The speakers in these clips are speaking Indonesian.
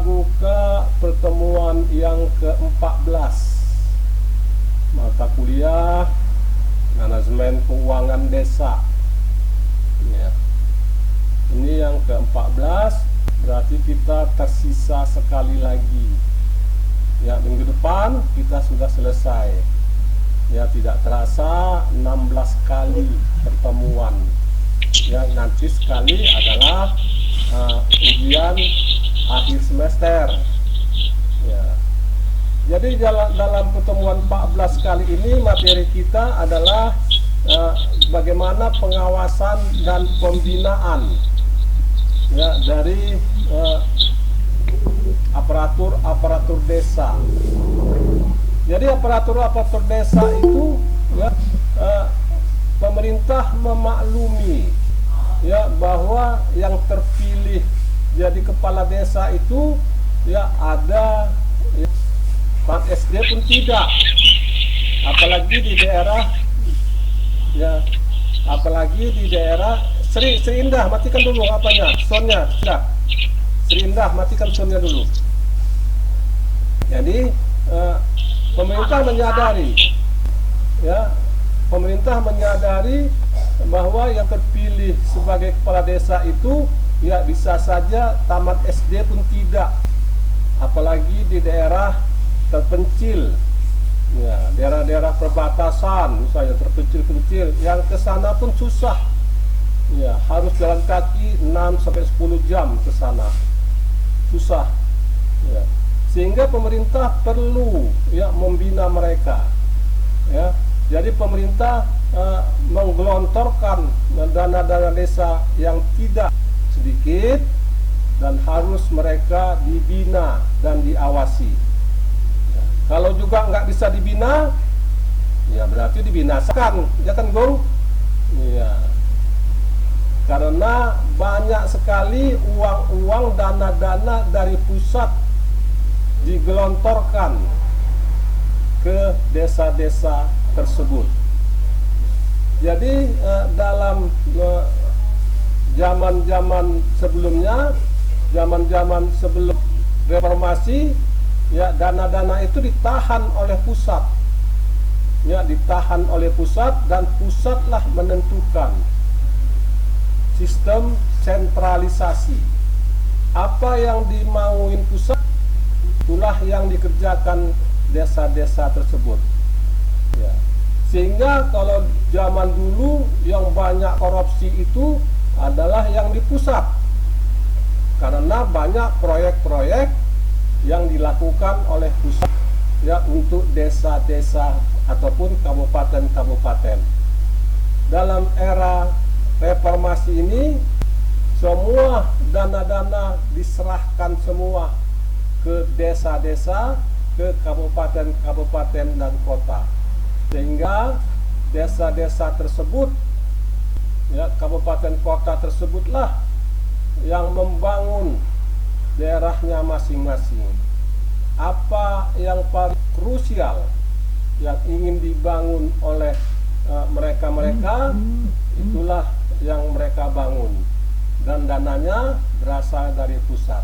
buka pertemuan yang ke-14 mata kuliah manajemen keuangan desa. Ya. Ini yang ke-14, berarti kita tersisa sekali lagi. Ya, minggu depan kita sudah selesai. Ya, tidak terasa 16 kali pertemuan. Ya, nanti sekali adalah ujian akhir semester. Ya. Jadi dalam pertemuan 14 kali ini materi kita adalah bagaimana pengawasan dan pembinaan ya dari aparatur desa. Jadi aparatur desa itu ya, pemerintah memaklumi ya bahwa yang terpilih jadi kepala desa itu ya ada ya, SD pun tidak, apalagi di daerah ya, apalagi di daerah Sri Indah. Matikan dulu apanya, soundnya sudah. Sri Indah, matikan soundnya dulu. Jadi pemerintah menyadari bahwa yang terpilih sebagai kepala desa itu ya bisa saja tamat SD pun tidak, apalagi di daerah terpencil, ya, daerah-daerah perbatasan, misalnya terpencil-pencil, yang ke sana pun susah, ya, harus jalan kaki 6-10 jam ke sana, susah, ya. Sehingga pemerintah perlu ya membina mereka, ya. Jadi pemerintah menggelontorkan dana-dana desa yang tidak sedikit dan harus mereka dibina dan diawasi. Ya, kalau juga nggak bisa dibina, ya berarti dibinasakan, ya kan, Gong? Ya, karena banyak sekali uang-uang dana-dana dari pusat digelontorkan ke desa-desa tersebut. Jadi dalam zaman-zaman sebelumnya, zaman-zaman sebelum reformasi, ya, dana-dana itu ditahan oleh pusat, ya, ditahan oleh pusat, dan pusatlah menentukan sistem sentralisasi. Apa yang dimauin pusat, itulah yang dikerjakan desa-desa tersebut. Ya. Sehingga kalau zaman dulu yang banyak korupsi itu adalah yang di pusat, karena banyak proyek-proyek yang dilakukan oleh pusat ya untuk desa-desa ataupun kabupaten-kabupaten. Dalam era reformasi ini semua dana-dana diserahkan semua ke desa-desa, ke kabupaten-kabupaten dan kota, sehingga desa-desa tersebut ya, kabupaten kota tersebutlah yang membangun daerahnya masing-masing. Apa yang paling krusial yang ingin dibangun oleh mereka-mereka, itulah yang mereka bangun, dan dananya berasal dari pusat.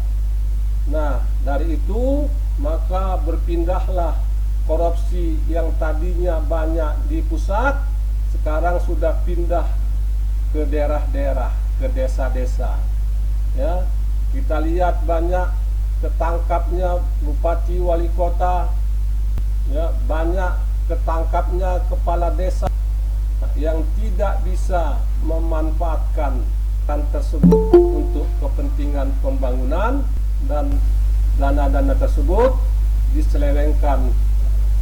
Nah, dari itu maka berpindahlah korupsi yang tadinya banyak di pusat, sekarang sudah pindah ke daerah-daerah, ke desa-desa. Ya, kita lihat banyak ketangkapnya bupati, wali kota, ya, banyak ketangkapnya kepala desa yang tidak bisa memanfaatkan kan tersebut untuk kepentingan pembangunan, dan dana-dana tersebut diselewengkan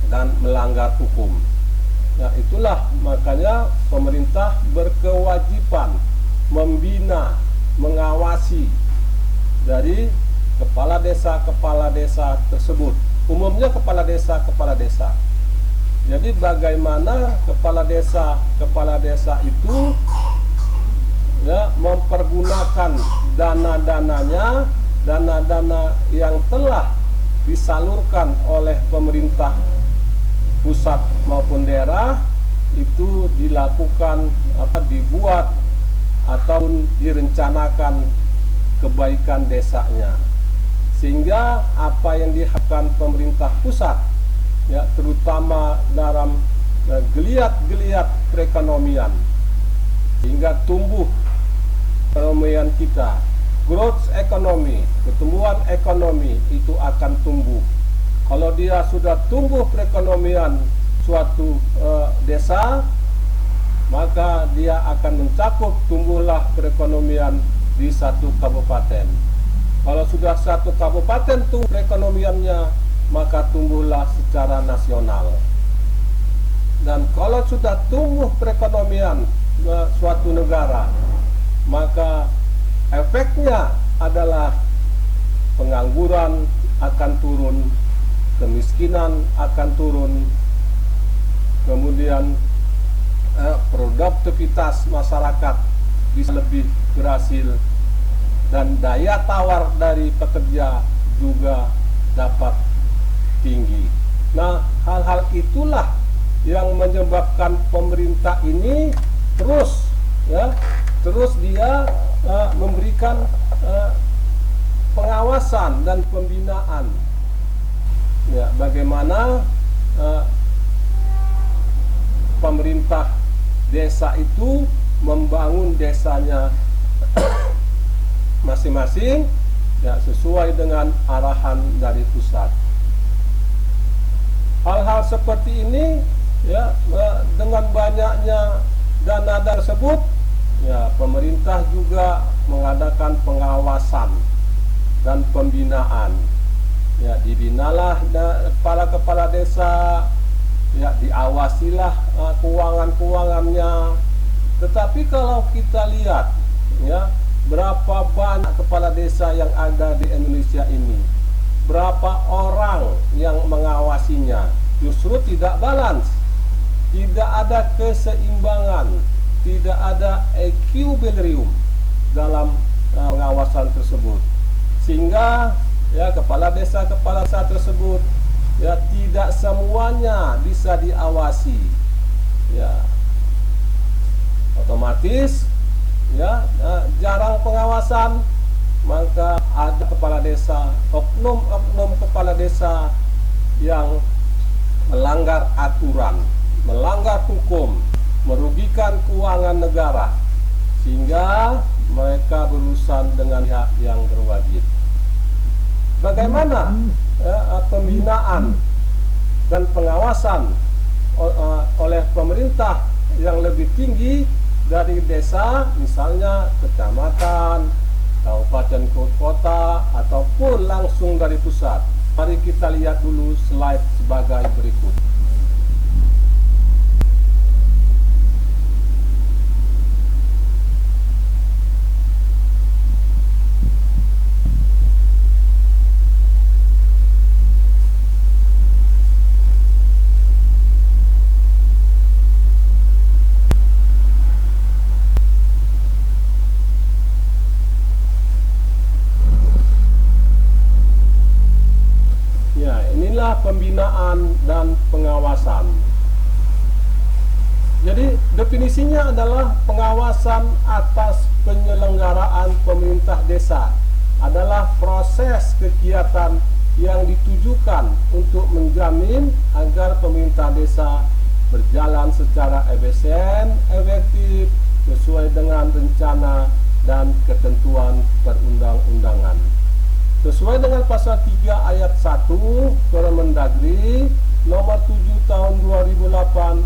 dan melanggar hukum. Ya, itulah makanya pemerintah berkewajiban membina, mengawasi dari kepala desa tersebut. Umumnya kepala desa. Jadi bagaimana kepala desa itu ya mempergunakan dana-dananya, dana-dana yang telah disalurkan oleh pemerintah pusat maupun daerah, itu dilakukan dibuat ataupun direncanakan kebaikan desanya, sehingga apa yang diharapkan pemerintah pusat, ya, terutama dalam geliat-geliat perekonomian, sehingga tumbuh perekonomian kita, growth ekonomi, pertumbuhan ekonomi itu akan tumbuh. Kalau dia sudah tumbuh perekonomian suatu desa, maka dia akan mencakup tumbuhlah perekonomian di satu kabupaten. Kalau sudah satu kabupaten tumbuh perekonomiannya, maka tumbuhlah secara nasional. Dan kalau sudah tumbuh perekonomian suatu negara, maka efeknya adalah pengangguran akan turun, kemiskinan akan turun, kemudian produktivitas masyarakat bisa lebih berhasil, dan daya tawar dari pekerja juga dapat tinggi. Nah, hal-hal itulah yang menyebabkan pemerintah ini terus dia memberikan pengawasan dan pembinaan. Ya, bagaimana pemerintah desa itu membangun desanya masing-masing, ya, sesuai dengan arahan dari pusat. Hal-hal seperti ini, ya, dengan banyaknya dana tersebut, ya, pemerintah juga mengadakan pengawasan dan pembinaan. Ya, dibinalah kepala-kepala desa, ya, diawasilah keuangan-keuangannya. Tetapi kalau kita lihat, ya, berapa banyak kepala desa yang ada di Indonesia ini, berapa orang yang mengawasinya, justru tidak balance, tidak ada keseimbangan, tidak ada equilibrium dalam pengawasan tersebut, sehingga, ya, kepala desa tersebut, ya, tidak semuanya bisa diawasi, ya, otomatis, ya, jarang pengawasan, maka ada kepala desa, oknum kepala desa yang melanggar aturan, melanggar hukum, merugikan keuangan negara, sehingga mereka berurusan dengan pihak yang berwajib. Bagaimana pembinaan dan pengawasan oleh pemerintah yang lebih tinggi dari desa, misalnya kecamatan, kabupaten, kota, ataupun langsung dari pusat? Mari kita lihat dulu slide sebagai berikut. Pembinaan dan pengawasan. Jadi definisinya adalah pengawasan atas penyelenggaraan pemerintah desa adalah proses kegiatan yang ditujukan untuk menjamin agar pemerintah desa berjalan secara efisien, efektif, sesuai dengan rencana dan ketentuan perundang-undangan. Sesuai dengan pasal 3 ayat 1 Permendagri nomor 7 tahun 2008,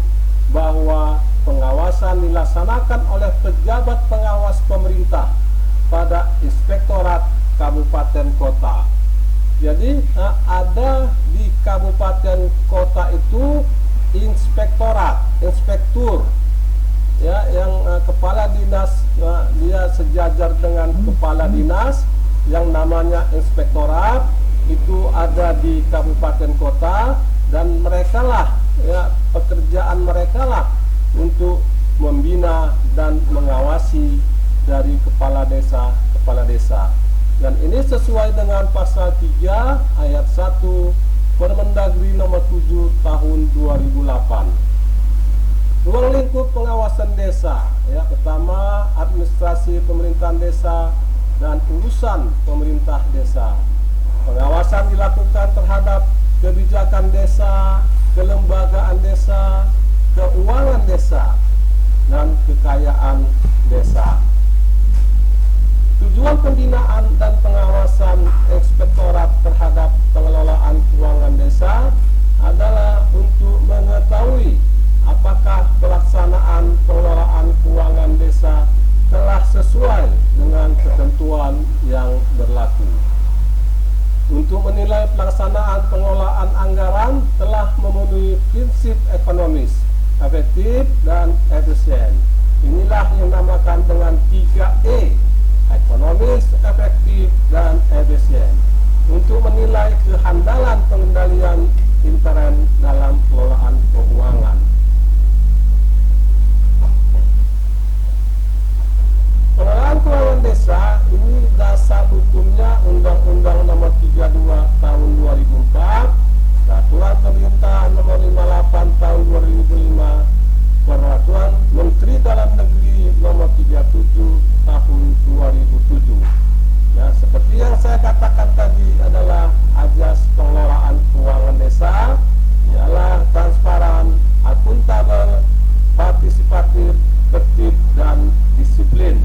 bahwa pengawasan dilaksanakan oleh pejabat pengawas pemerintah pada inspektorat kabupaten kota. Jadi ada di kabupaten kota itu inspektur, ya, yang kepala dinas, dia sejajar dengan kepala dinas yang namanya inspektorat, itu ada di kabupaten kota, dan mereka lah, ya, pekerjaan mereka lah untuk membina dan mengawasi dari kepala desa. Dan ini sesuai dengan pasal 3 ayat 1 Permendagri nomor 7 tahun 2008. Ruang lingkup pengawasan desa, ya, pertama administrasi pemerintahan desa dan urusan pemerintah desa. Pengawasan dilakukan terhadap kebijakan desa, kelembagaan desa, keuangan desa, dan kekayaan desa. Tujuan pembinaan dan pengawasan Inspektorat terhadap pengelolaan keuangan desa adalah untuk mengetahui apakah pelaksanaan pengelolaan keuangan desa telah sesuai dengan ketentuan yang berlaku. Untuk menilai pelaksanaan pengelolaan anggaran telah memenuhi prinsip ekonomis, efektif, dan efisien. Inilah yang dinamakan dengan 3E, ekonomis, efektif, dan efisien. Untuk menilai kehandalan pengendalian intern dalam pengelolaan keuangan. Pengelolaan keuangan desa ini dasar hukumnya Undang-Undang Nomor 32 Tahun 2004, Peraturan Pemerintah Nomor 58 Tahun 2005, Peraturan Menteri Dalam Negeri Nomor 37 Tahun 2007. Ya, seperti yang saya katakan tadi adalah ajas pengelolaan keuangan desa ialah transparan, akuntabel, partisipatif, tertib, dan disiplin.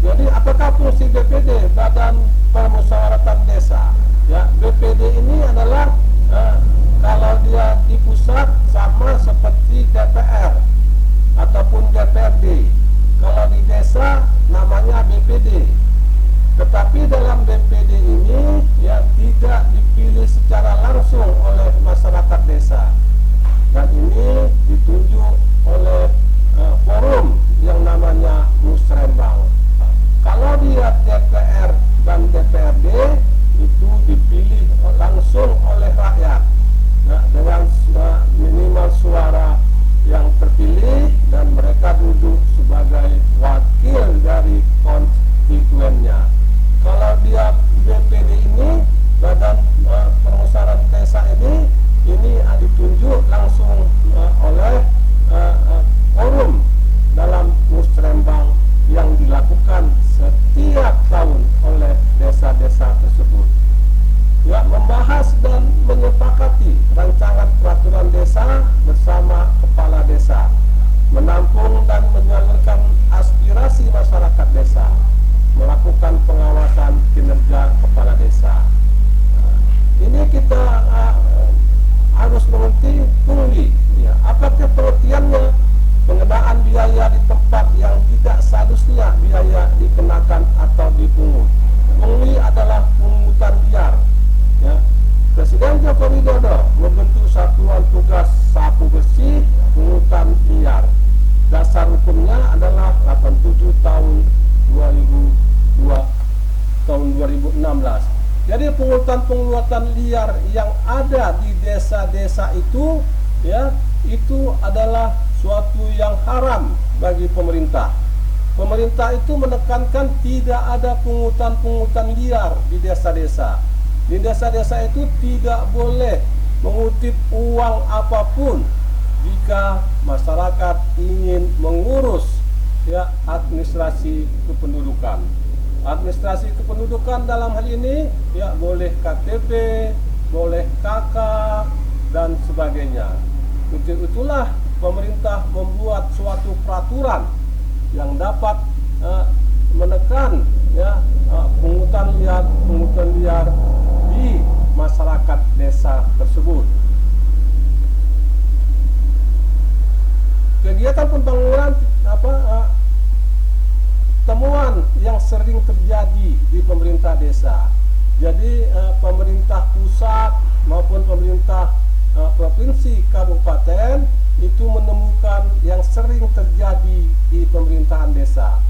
Jadi apakah fungsi BPD, Badan Permusyawaratan Desa? Ya, BPD ini adalah kalau dia di pusat sama seperti DPR ataupun DPRD. Kalau di desa namanya BPD. Tetapi dalam BPD ini ya tidak dipilih secara langsung oleh masyarakat desa. Dan ini ditunjuk oleh forum yang namanya musrembang. Kalau dia DPR dan DPRD itu dipilih langsung oleh rakyat, nah, dengan minimal suara yang terpilih dan mereka duduk sebagai wakil dari konstituennya. Kalau dia BPD ini, Badan Permusyawaratan Desa ini ditunjuk langsung oleh forum dalam musrembang yang dilakukan setiap tahun oleh desa-desa tersebut. Ya, membahas dan menyepakati rancangan peraturan desa bersama kepala desa, menampung dan menyalurkan aspirasi masyarakat desa, melakukan pengawasan kinerja kepala desa. Ini kita harus mengerti pungli. Ya, apakah pengertiannya? Pengenaan biaya di tempat yang tidak seharusnya biaya dikenakan atau dipungut. Pungli adalah pungutan liar. Ya. Presiden Joko Widodo membentuk Satuan Tugas Sapu Bersih Pungutan Liar. Dasar hukumnya adalah 87 tahun 2016. Jadi pungutan liar yang ada di desa-desa itu, ya, itu adalah suatu yang haram bagi pemerintah. Pemerintah itu menekankan tidak ada pungutan liar di desa-desa. Di desa-desa itu tidak boleh mengutip uang apapun jika masyarakat ingin mengurus, ya, administrasi kependudukan. Administrasi kependudukan dalam hal ini, ya, boleh KTP, boleh KK, dan sebagainya. Untuk itulah pemerintah membuat suatu peraturan yang dapat menekan, ya, pungutan liar di masyarakat desa tersebut. Kegiatan pembangunan temuan yang sering terjadi di pemerintah desa. Jadi pemerintah pusat maupun pemerintah provinsi kabupaten itu menemukan yang sering terjadi di pemerintahan desa.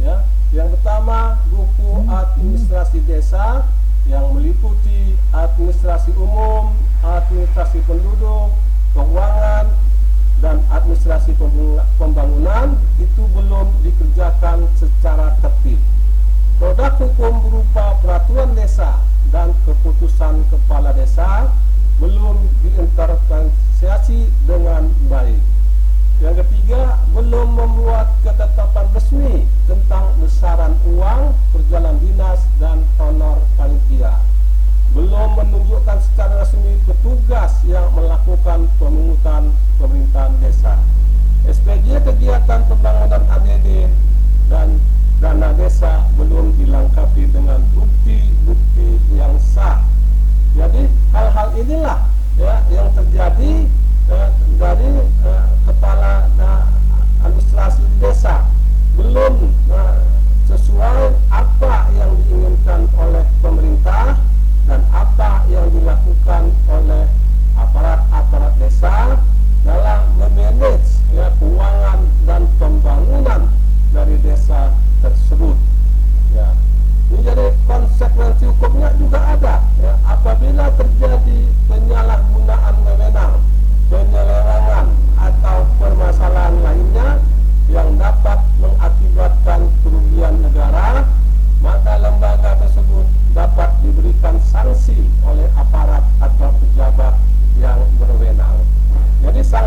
Ya, yang pertama buku administrasi desa yang meliputi administrasi umum, administrasi penduduk, keuangan, dan administrasi pembangunan itu belum dikerjakan secara tertib. Produk hukum berupa peraturan desa dan keputusan kepala desa belum diintervensi dengan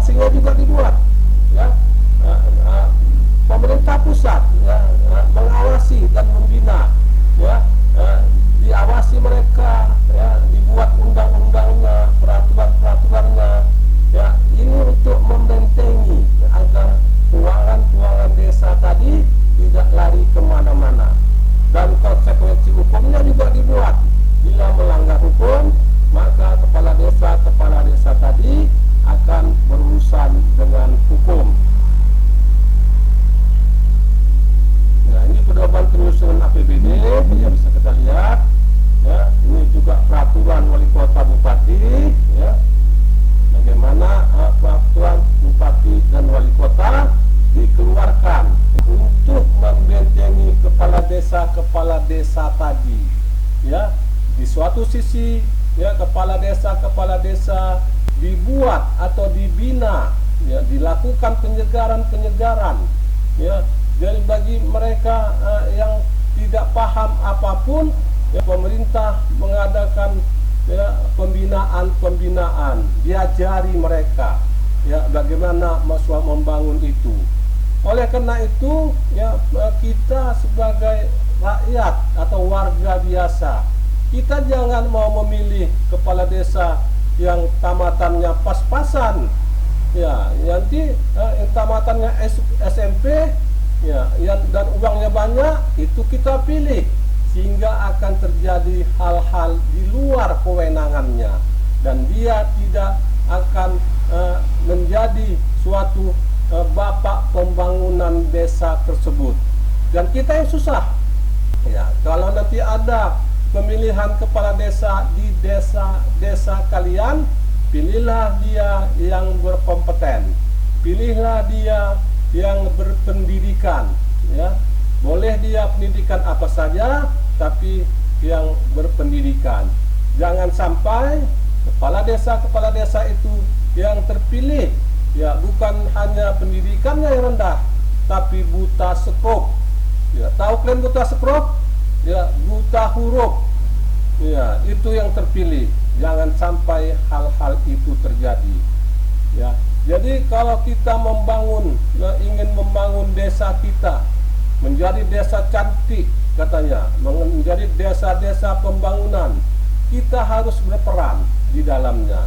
sanksinya juga dibuat, ya. Pemerintah pusat mengawasi dan membina, ya, diawasi mereka, ya, dibuat undang-undangnya, peraturan-peraturannya, ya, ini untuk membentengi agar keuangan desa tadi tidak lari kemana-mana, dan konsekuensi hukumnya juga dibuat. Bila melanggar hukum, maka kepala desa tadi akan berurusan dengan hukum. Nah, ini pedoman penyusunan APBD yang bisa kita lihat, ya. Ini juga peraturan wali kota bupati, ya. Bagaimana peraturan bupati dan wali kota dikeluarkan untuk membentengi kepala desa tadi, ya. Di suatu sisi, ya, kepala desa dibuat atau dibina, ya, dilakukan penyegaran, ya. Dan bagi mereka yang tidak paham apapun, ya, pemerintah mengadakan, ya, pembinaan, diajari mereka, ya, bagaimana masalah membangun itu. Oleh karena itu, ya, kita sebagai rakyat atau warga biasa, kita jangan mau memilih kepala desa yang tamatannya pas-pasan, ya, nanti yang tamatannya SMP, ya, dan uangnya banyak, itu kita pilih, sehingga akan terjadi hal-hal di luar kewenangannya, dan dia tidak akan menjadi suatu bapak pembangunan desa tersebut, dan kita yang susah, ya. Kalau nanti ada pemilihan kepala desa di desa kalian, pilihlah dia yang berkompeten, pilihlah dia yang berpendidikan, ya. Boleh dia pendidikan apa saja, tapi yang berpendidikan. Jangan sampai kepala desa itu yang terpilih, ya, bukan hanya pendidikannya yang rendah, tapi buta skop. Ya, tahu kalian buta skop? Ya, buta huruf. Ya, itu yang terpilih. Jangan sampai hal-hal itu terjadi, ya. Jadi kalau kita ingin membangun desa kita menjadi desa cantik, katanya, menjadi desa-desa pembangunan, kita harus berperan di dalamnya,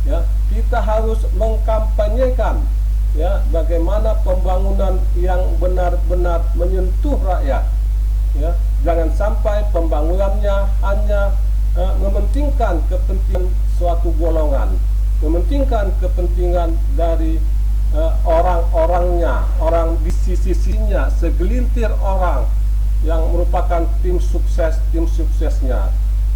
ya. Kita harus mengkampanyekan, ya, bagaimana pembangunan yang benar-benar menyentuh rakyat, ya. Jangan sampai pembangunannya hanya mementingkan kepentingan suatu golongan, mementingkan kepentingan dari orang di sisinya, segelintir orang yang merupakan tim suksesnya.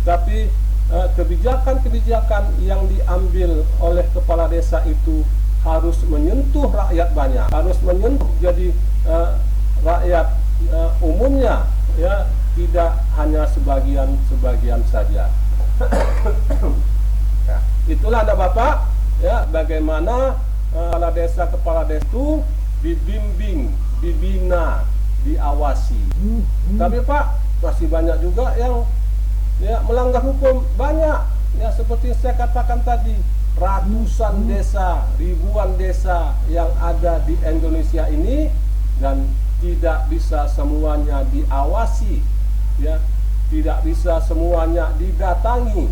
Tapi kebijakan-kebijakan yang diambil oleh kepala desa itu harus menyentuh rakyat banyak, harus menyentuh jadi rakyat umumnya, ya, tidak hanya sebagian saja. Nah, itulah ada Bapak, ya, bagaimana kepala desa itu dibimbing, dibina, diawasi. Tapi Pak, masih banyak juga yang, ya, melanggar hukum, banyak, ya, seperti saya katakan tadi, ratusan desa, ribuan desa yang ada di Indonesia ini, dan tidak bisa semuanya diawasi, ya, tidak bisa semuanya didatangi,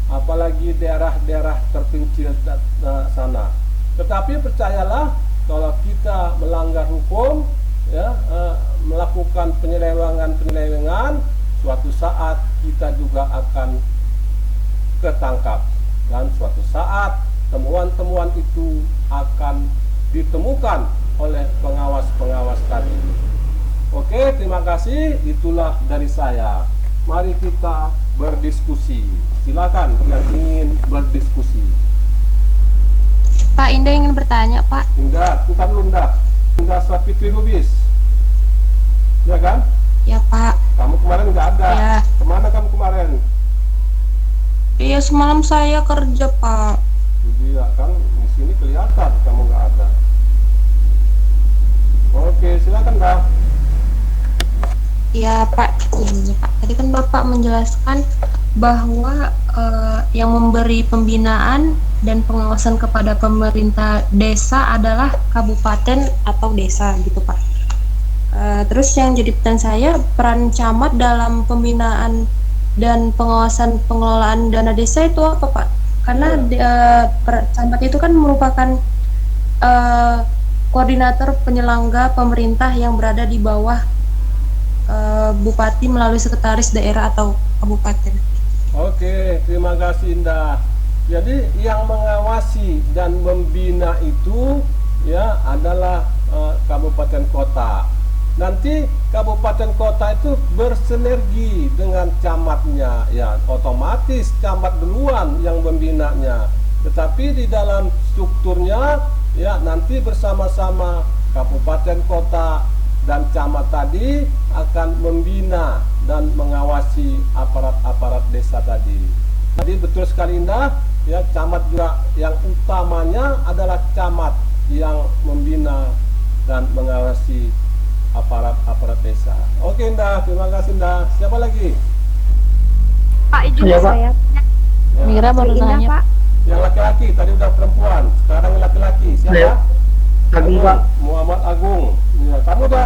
apalagi daerah-daerah terpencil sana. Tetapi percayalah, kalau kita melanggar hukum, ya, melakukan penyelewengan, suatu saat kita juga akan ketangkap, dan suatu saat temuan-temuan itu akan ditemukan oleh pengawas-pengawas tadi. Oke, terima kasih. Itulah dari saya. Mari kita berdiskusi. Silakan yang ingin berdiskusi. Pak, Indah ingin bertanya, Pak. Indah, kita belum dah. Indah Safitri Lubis, ya kan? Ya, Pak. Kamu kemarin nggak ada. Ya. Kemana kamu kemarin? Iya, semalam saya kerja, Pak. Jadi ya kan, di sini kelihatan kamu nggak ada. Oke, silakan dah. Iya, Pak. Ini, Pak. Tadi kan Bapak menjelaskan bahwa yang memberi pembinaan dan pengawasan kepada pemerintah desa adalah kabupaten atau desa gitu Pak. Terus yang jadi pertanyaan saya, peran camat dalam pembinaan dan pengawasan pengelolaan dana desa itu apa Pak? Karena camat itu kan merupakan koordinator penyelenggaraan pemerintah yang berada di bawah bupati melalui sekretaris daerah atau kabupaten. Oke, terima kasih Indah. Jadi yang mengawasi dan membina itu ya adalah kabupaten kota. Nanti kabupaten kota itu bersinergi dengan camatnya, ya otomatis camat duluan yang membinanya. Tetapi di dalam strukturnya ya nanti bersama-sama kabupaten kota dan camat tadi akan membina dan mengawasi aparat-aparat desa tadi. Jadi betul sekali Indah, ya camat juga yang utamanya adalah camat yang membina dan mengawasi aparat desa. Oke Indah, terima kasih Indah. Siapa lagi? Pak, izin Iya, Pak. saya. Ya. Mira baru Indah, nanya. Pak. Yang laki-laki tadi udah perempuan, sekarang yang laki-laki. Siapa? Iya. Agung, Pak. Muhammad Agung. Ya, kamu udah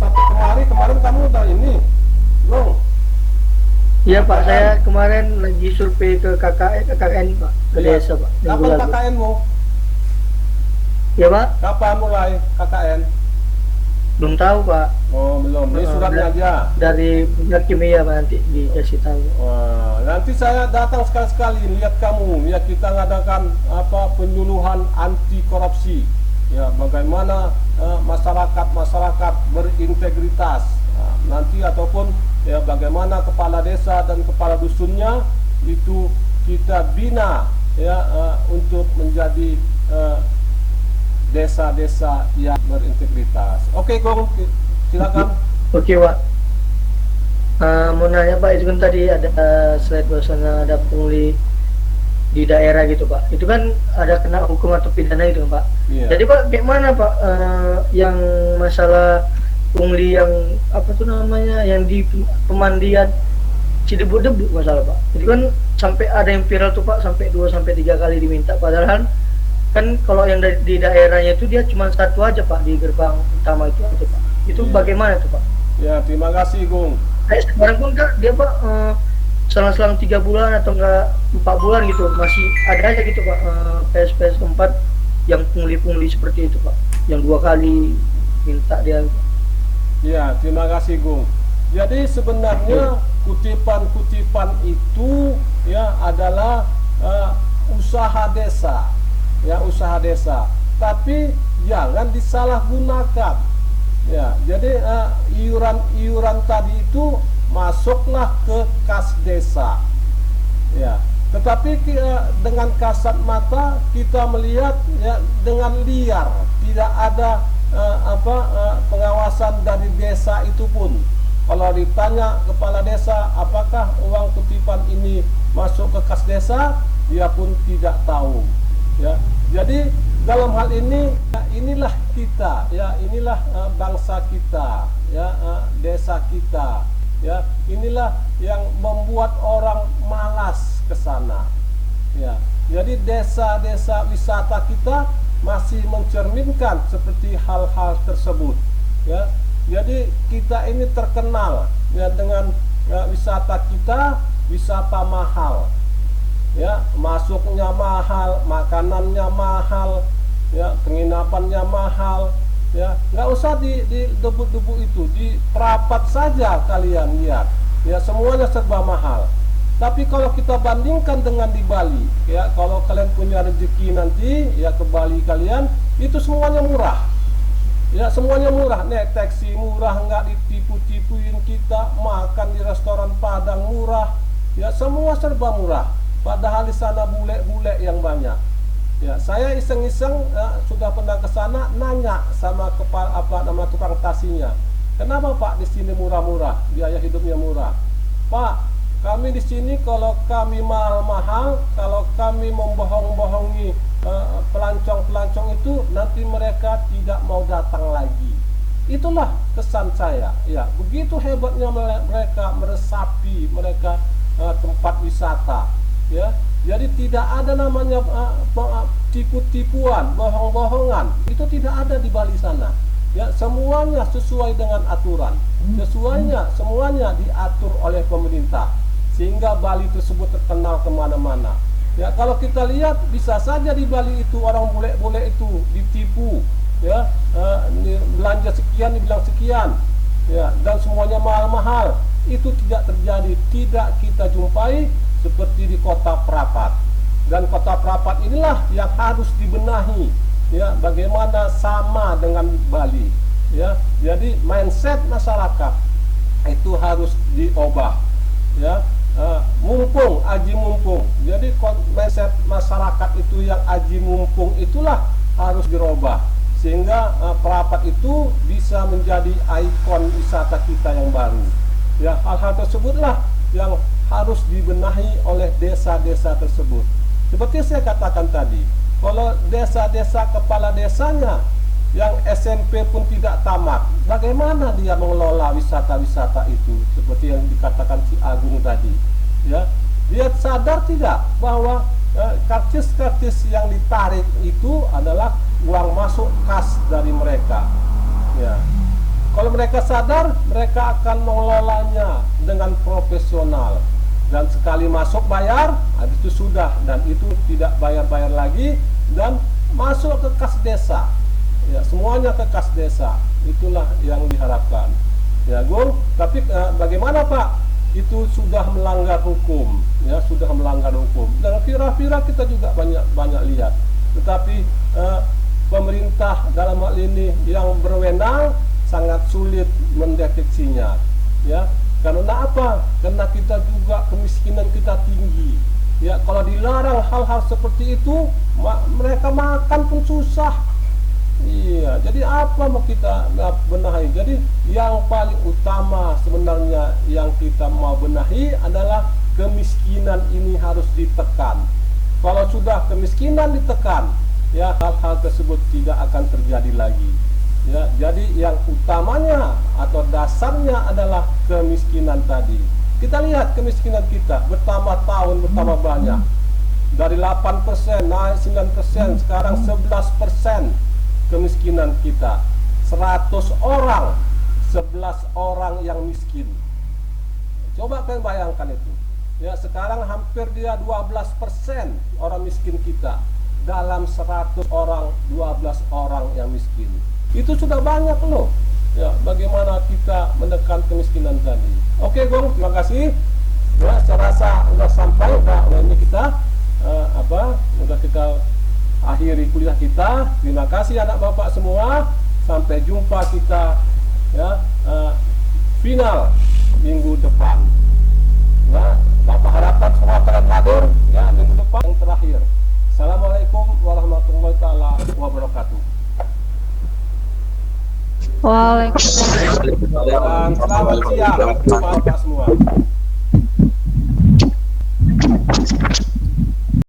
sampai kemarin kamu udah ini, belum? Iya Pak, saya kemarin lagi survei ke KKN Pak, ke Iya. desa Pak. Minggu Kapan lalu. KKN-mu? Iya Pak, Kapan mulai KKN? belum tahu Pak. Oh belum, ini suratnya aja. Dari Bunda Kimia Pak, nanti dikasih tahu. Wah, nanti saya datang sekali-sekali lihat kamu. Ya kita ngadakan penyuluhan anti korupsi. Ya bagaimana masyarakat berintegritas. Nah, nanti ataupun ya bagaimana kepala desa dan kepala dusunnya itu kita bina ya untuk menjadi desa-desa yang berintegritas. Oke, Gong, silakan. Oke Pak. Mau nanya Pak, itu kan tadi ada slide bahwasanya ada pungli di daerah gitu Pak. Itu kan ada kena hukum atau pidana itu kan Pak. Iya. Jadi Pak, gimana Pak yang masalah pungli yang apa tuh namanya yang di pemandian Cidebu-debu masalah Pak. Itu kan sampai ada yang viral tuh Pak, sampai 2 sampai 3 kali diminta, padahal kan kalau yang di daerahnya itu dia cuma satu aja Pak, di gerbang utama itu aja Pak. Itu Iya. bagaimana tuh Pak? Ya, terima kasih, Gung. Sekarang pun kan dia Pak selang-selang 3 bulan atau enggak 4 bulan gitu masih ada aja gitu Pak, PS keempat yang pungli-pungli seperti itu Pak, yang 2 kali minta dia. Ya, terima kasih, Gung. Jadi sebenarnya kutipan-kutipan itu ya adalah usaha desa. Ya, usaha desa. Tapi jangan disalahgunakan. Ya, jadi iuran-iuran tadi itu masuklah ke kas desa. Ya, tetapi dengan kasat mata kita melihat ya dengan liar, tidak ada pengawasan dari desa itu pun. Kalau ditanya kepala desa apakah uang kutipan ini masuk ke kas desa, dia pun tidak tahu. Ya, jadi dalam hal ini inilah kita, ya inilah bangsa kita, ya desa kita, ya inilah yang membuat orang malas ke sana. Ya, jadi desa-desa wisata kita masih mencerminkan seperti hal-hal tersebut. Ya, jadi kita ini terkenal ya dengan wisata kita, wisata mahal. Ya, masuknya mahal, makanannya mahal, ya penginapannya mahal, ya nggak usah di debu-debu itu, di perapat saja kalian lihat, ya semuanya serba mahal. Tapi kalau kita bandingkan dengan di Bali, ya kalau kalian punya rezeki nanti ya ke Bali kalian, itu semuanya murah. Ya semuanya murah, naik taksi murah, nggak ditipu-tipuin kita, makan di restoran Padang murah, ya semua serba murah. Padahal di sana bule-bule yang banyak. Ya, saya iseng-iseng sudah pernah ke sana nanya sama nama tukang taksinya. Kenapa Pak di sini murah-murah, biaya hidupnya murah? Pak, kami di sini kalau kami mahal-mahal, kalau kami membohong-bohongi pelancong-pelancong itu, nanti mereka tidak mau datang lagi. Itulah kesan saya. Ya, begitu hebatnya mereka meresapi tempat wisata. Ya, Jadi tidak ada namanya tipu-tipuan, bohong-bohongan. Itu tidak ada di Bali sana. Ya, semuanya sesuai dengan aturan. Semuanya diatur oleh pemerintah. Sehingga Bali tersebut terkenal kemana-mana. Ya, kalau kita lihat bisa saja di Bali itu orang bule-bule itu ditipu, ya, belanja sekian dibilang sekian, ya, dan semuanya mahal-mahal. Itu tidak terjadi, tidak kita jumpai seperti di Kota Prapat. Dan Kota Prapat inilah yang harus dibenahi, ya, bagaimana sama dengan Bali, ya. Jadi mindset masyarakat itu harus diubah, ya. Aji mumpung. Jadi mindset masyarakat itu yang aji mumpung itulah harus dirubah sehingga Prapat itu bisa menjadi ikon wisata kita yang baru. Ya, hal-hal tersebutlah yang harus dibenahi oleh desa-desa tersebut. Seperti saya katakan tadi, kalau desa-desa kepala desanya yang SMP pun tidak tamat, bagaimana dia mengelola wisata-wisata itu? Seperti yang dikatakan si Agung tadi, ya, dia sadar tidak bahwa karcis-karcis yang ditarik itu adalah uang masuk kas dari mereka, ya. Kalau mereka sadar, mereka akan mengelolanya dengan profesional, dan sekali masuk bayar, habis itu sudah, dan itu tidak bayar-bayar lagi dan masuk ke kas desa. Ya, semuanya ke kas desa. Itulah yang diharapkan. Ya, Gung, tapi bagaimana Pak? Itu sudah melanggar hukum, ya, sudah melanggar hukum. Dan vira-vira kita juga banyak lihat. Tetapi pemerintah dalam hal ini yang berwenang sangat sulit mendeteksinya, ya. Karena apa? Karena kita juga kemiskinan kita tinggi. Ya, kalau dilarang hal-hal seperti itu, mereka makan pun susah. Iya, jadi apa mau kita benahi? Jadi yang paling utama sebenarnya yang kita mau benahi adalah kemiskinan ini harus ditekan. Kalau sudah kemiskinan ditekan, ya, hal-hal tersebut tidak akan terjadi lagi. Ya, jadi yang utamanya atau dasarnya adalah kemiskinan tadi. Kita lihat kemiskinan kita bertambah tahun, bertambah banyak. Dari 8% naik 9%, sekarang 11%. Kemiskinan kita 100 orang 11 orang yang miskin. Coba kalian bayangkan itu, ya. Sekarang hampir dia 12% orang miskin kita. Dalam 100 orang 12 orang yang miskin. Itu sudah banyak loh, ya. Bagaimana kita menekan kemiskinan tadi? Oke, Gong, terima kasih. Ya, saya rasa sudah sampai. Nah, ini kita udah kita akhiri kuliah kita. Terima kasih anak bapak semua. Sampai jumpa kita, ya, final minggu depan. Ya, bapak harapkan semua kalian hadir, ya, minggu depan yang terakhir. Assalamualaikum warahmatullahi wabarakatuh. Waalaikumsalam. Dan selamat siang, bapak semua.